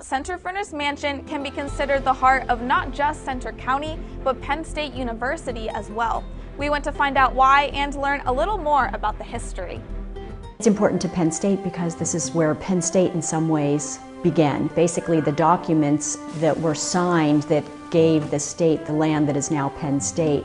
Center Furnace Mansion can be considered the heart of not just Center County, but Penn State University as well. We went to find out why and learn a little more about the history. It's important to Penn State because this is where Penn State in some ways began. Basically, the documents that were signed that gave the state the land that is now Penn State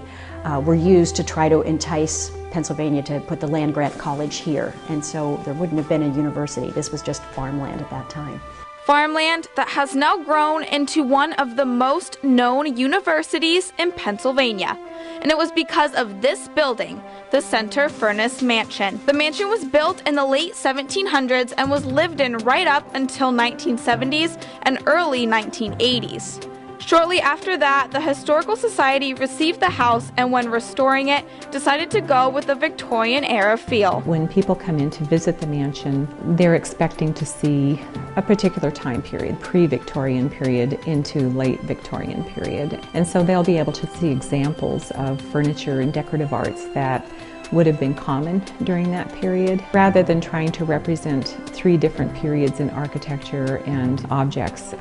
were used to try to entice Pennsylvania to put the land-grant college here. And so there wouldn't have been a university. This was just farmland at that time. Farmland that has now grown into one of the most known universities in Pennsylvania. And it was because of this building, the Center Furnace Mansion. The mansion was built in the late 1700s and was lived in right up until 1970s and early 1980s. Shortly after that, the Historical Society received the house and when restoring it, decided to go with the Victorian-era feel. When people come in to visit the mansion, they're expecting to see a particular time period, pre-Victorian period into late Victorian period. And so they'll be able to see examples of furniture and decorative arts that would have been common during that period. Rather than trying to represent three different periods in architecture and objects,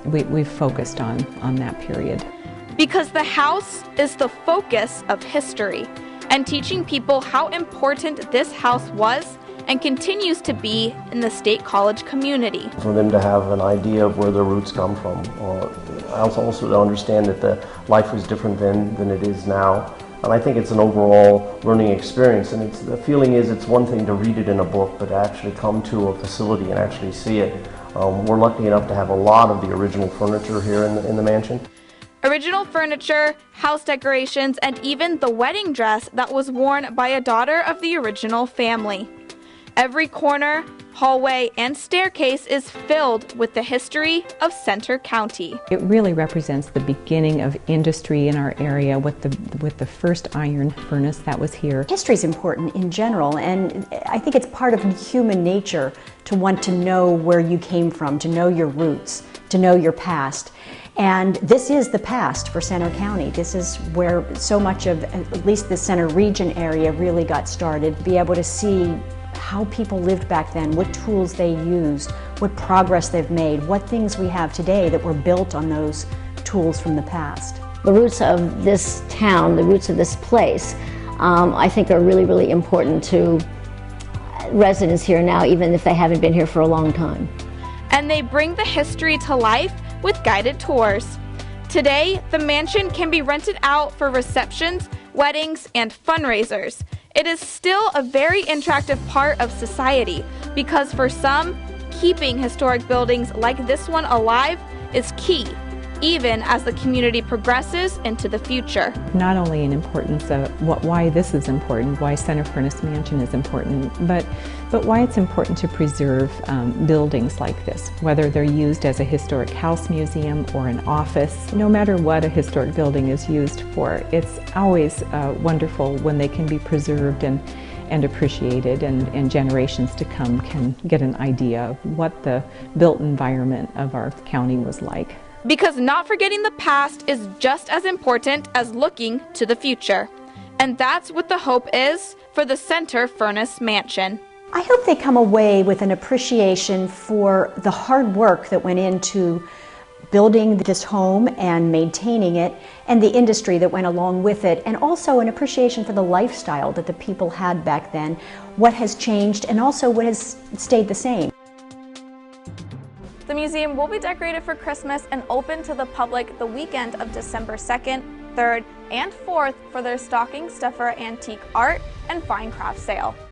we've focused on that period. Because the house is the focus of history and teaching people how important this house was and continues to be in the State College community. For them to have an idea of where their roots come from. Also to understand that the life was different then than it is now. And I think it's an overall learning experience, and the feeling is it's one thing to read it in a book, but to actually come to a facility and actually see it. We're lucky enough to have a lot of the original furniture here in the mansion. Original furniture, house decorations, and even the wedding dress that was worn by a daughter of the original family. Every corner, hallway, and staircase is filled with the history of Center County. It really represents the beginning of industry in our area with the first iron furnace that was here. History is important in general, and I think it's part of human nature to want to know where you came from, to know your roots, to know your past. And this is the past for Center County. This is where so much of, at least the Center region area, really got started. Be able to see how people lived back then, what tools they used, what progress they've made, what things we have today that were built on those tools from the past. The roots of this town, the roots of this place, I think are really, really important to residents here now, even if they haven't been here for a long time. And they bring the history to life with guided tours. Today, the mansion can be rented out for receptions, weddings, and fundraisers. It is still a very interactive part of society because for some, keeping historic buildings like this one alive is key, even as the community progresses into the future. Not only an importance of why this is important, why Center Furnace Mansion is important, but why it's important to preserve buildings like this, whether they're used as a historic house museum or an office. No matter what a historic building is used for, it's always wonderful when they can be preserved and appreciated, and generations to come can get an idea of what the built environment of our county was like. Because not forgetting the past is just as important as looking to the future. And that's what the hope is for the Center Furnace Mansion. I hope they come away with an appreciation for the hard work that went into building this home and maintaining it, and the industry that went along with it, and also an appreciation for the lifestyle that the people had back then, what has changed, and also what has stayed the same. The museum will be decorated for Christmas and open to the public the weekend of December 2nd, 3rd, and 4th for their stocking stuffer antique art and fine craft sale.